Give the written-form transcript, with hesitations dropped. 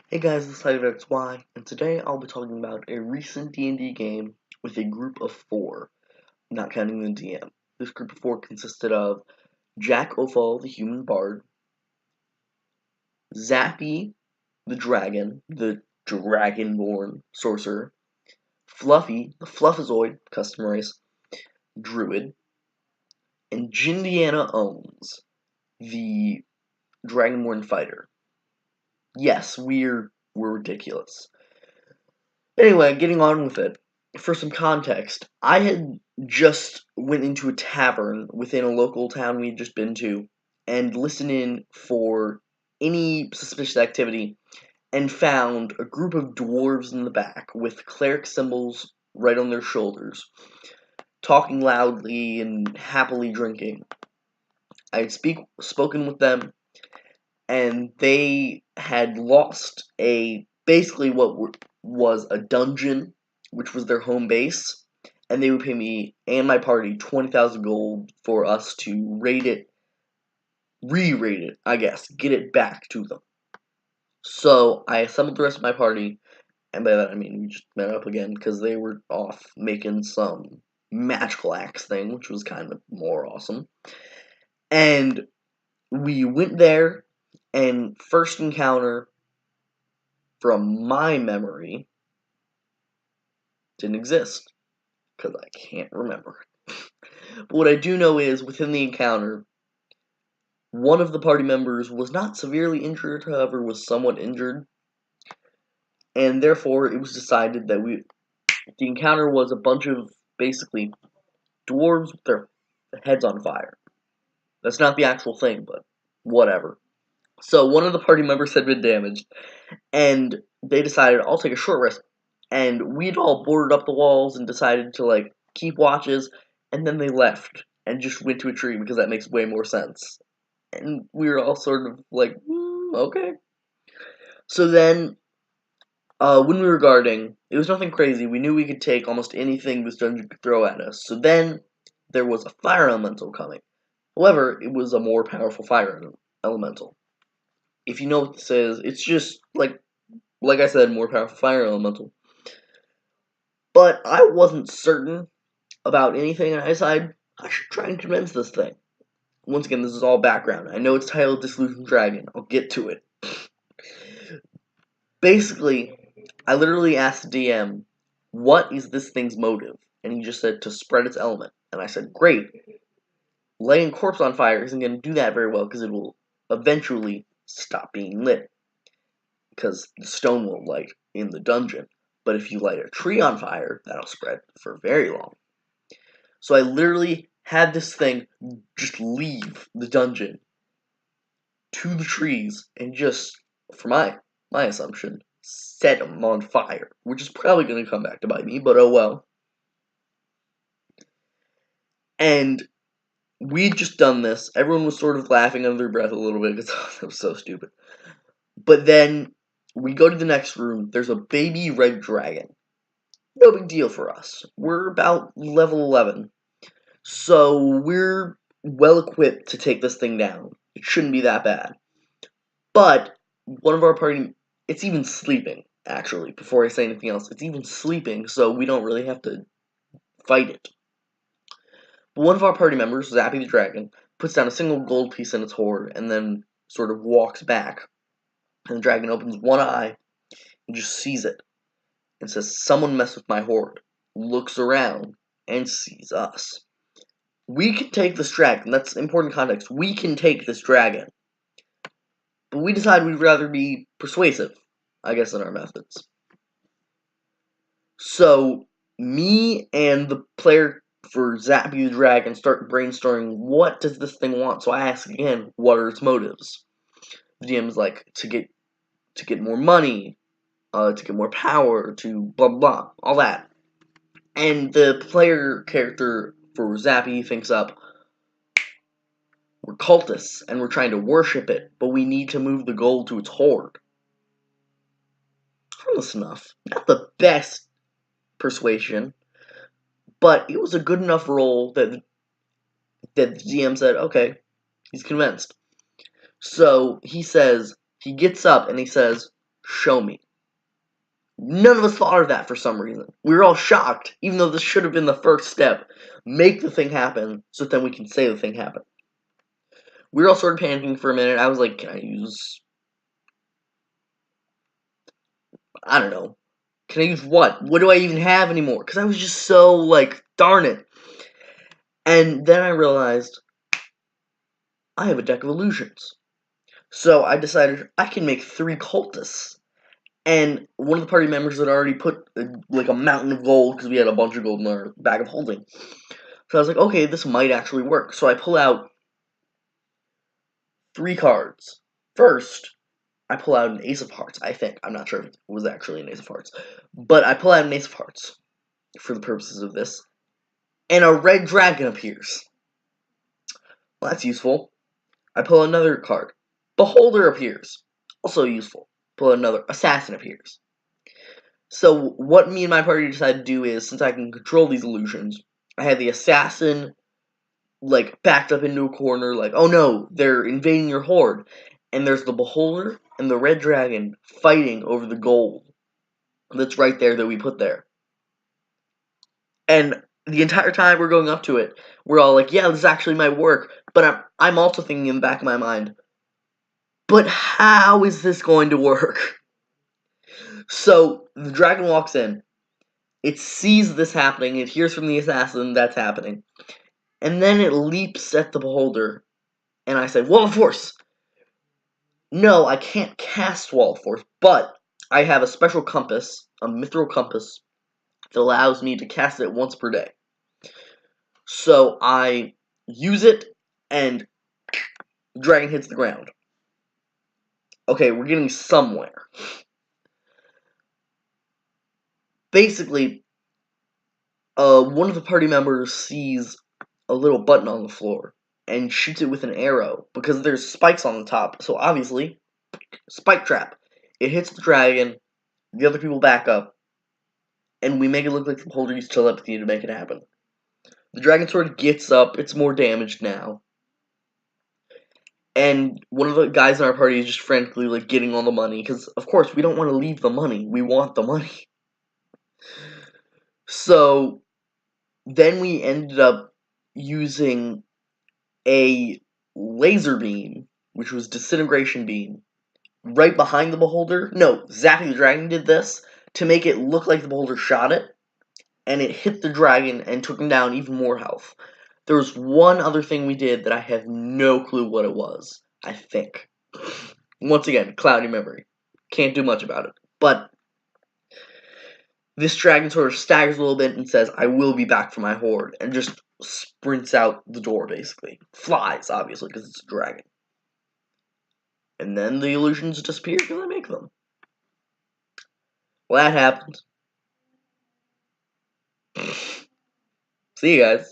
Hey guys, this is XY, and today I'll be talking about a recent D&D game with a group of 4, not counting the DM. This group of 4 consisted of Jack Ophal, the human bard, Zappy, the dragonborn sorcerer, Fluffy, the Fluffazoid, custom race, druid, and Jindiana Ohms, the dragonborn fighter. Yes, we're ridiculous. Anyway, getting on with it. For some context, I had just went into a tavern within a local town we had just been to and listened in for any suspicious activity and found a group of dwarves in the back with cleric symbols right on their shoulders, talking loudly and happily drinking. I had spoken with them, and they had lost basically what was a dungeon, which was their home base, and they would pay me and my party 20,000 gold for us to re-rate it, I guess, get it back to them. So I assembled the rest of my party, and by that I mean we just met up again because they were off making some magical axe thing, which was kind of more awesome. And we went there, and first encounter, from my memory, didn't exist, because I can't remember. But what I do know is, within the encounter, one of the party members was not severely injured, however, was somewhat injured, and therefore it was decided that the encounter was a bunch of, basically, dwarves with their heads on fire. That's not the actual thing, but whatever. So one of the party members had been damaged, and they decided, I'll take a short rest. And we'd all boarded up the walls and decided to, like, keep watches, and then they left and just went to a tree because that makes way more sense. And we were all sort of like, okay. So then, when we were guarding, it was nothing crazy. We knew we could take almost anything this dungeon could throw at us. So then, there was a fire elemental coming. However, it was a more powerful fire elemental. If you know what this is, it's just, like I said, more powerful fire elemental. But I wasn't certain about anything, and I decided I should try and convince this thing. Once again, this is all background. I know it's titled Disillusioned Dragon. I'll get to it. Basically, I literally asked the DM, what is this thing's motive? And he just said, to spread its element. And I said, great. Lighting a corpse on fire isn't going to do that very well, because it will eventually stop being lit. Because the stone won't light in the dungeon. But if you light a tree on fire, that'll spread for very long. So I literally had this thing just leave the dungeon to the trees and just, for my assumption, set them on fire, which is probably going to come back to bite me, but oh well. And we'd just done this. Everyone was sort of laughing under their breath a little bit because that was so stupid. But then we go to the next room. There's a baby red dragon. No big deal for us. We're about level 11. So we're well equipped to take this thing down. It shouldn't be that bad. But one of our party, it's even sleeping, actually, before I say anything else. It's even sleeping, so we don't really have to fight it. But one of our party members, Zappy the Dragon, puts down a single gold piece in its hoard and then sort of walks back. And the dragon opens one eye and just sees it and says, someone messed with my hoard. Looks around and sees us. We can take this dragon. That's important context. We can take this dragon. But we decide we'd rather be persuasive, I guess, in our methods. So, me and the player for Zappy the Dragon start brainstorming, what does this thing want? So I ask again, what are its motives? The DM's like, to get more money, to get more power, to blah blah blah, all that. And the player character for Zappy thinks up, we're cultists, and we're trying to worship it, but we need to move the gold to its hoard. Harmless enough. Not the best persuasion, but it was a good enough roll that the GM said, okay, he's convinced. So he gets up and he says, Show me. None of us thought of that for some reason. We were all shocked, even though this should have been the first step. Make the thing happen, so that then we can say the thing happened. We were all sort of panicking for a minute. I was like, can I use... I don't know. Can I use what? What do I even have anymore? Because I was just so, like, darn it. And then I realized, I have a deck of illusions. So I decided I can make 3 cultists. And one of the party members had already put, like, a mountain of gold, because we had a bunch of gold in our bag of holding. So I was like, okay, this might actually work. So I pull out 3 cards. First, I pull out an Ace of Hearts, I think. I'm not sure if it was actually an Ace of Hearts. But I pull out an Ace of Hearts, for the purposes of this. And a red dragon appears. Well, that's useful. I pull another card. Beholder appears. Also useful. Pull another. Assassin appears. So what me and my party decided to do is, since I can control these illusions, I had the assassin, like, backed up into a corner, like, oh no, they're invading your horde. And there's the beholder and the red dragon fighting over the gold that's right there that we put there. And the entire time we're going up to it, we're all like, yeah, this actually might work. But I'm also thinking in the back of my mind, but how is this going to work? So the dragon walks in. It sees this happening. It hears from the assassin that's happening. And then it leaps at the beholder. And I say, Wall of Force! No, I can't cast Wall of Force, but I have a special compass, a mithril compass, that allows me to cast it once per day. So I use it, and the dragon hits the ground. Okay, we're getting somewhere. Basically, one of the party members sees a little button on the floor and shoots it with an arrow because there's spikes on the top. So obviously, spike trap. It hits the dragon, the other people back up, and we make it look like the beholder used telepathy to make it happen. The dragon sort of gets up, it's more damaged now. And one of the guys in our party is just frantically, like, getting all the money, because, of course, we don't want to leave the money. We want the money. So, then we ended up using a laser beam, which was disintegration beam, right behind the beholder. No, Zappy the Dragon did this to make it look like the beholder shot it, and it hit the dragon and took him down even more health. There was one other thing we did that I have no clue what it was, I think. Once again, cloudy memory. Can't do much about it. But this dragon sort of staggers a little bit and says, I will be back for my horde, and just sprints out the door, basically. Flies, obviously, because it's a dragon. And then the illusions disappear because I make them. Well, that happened. See you guys.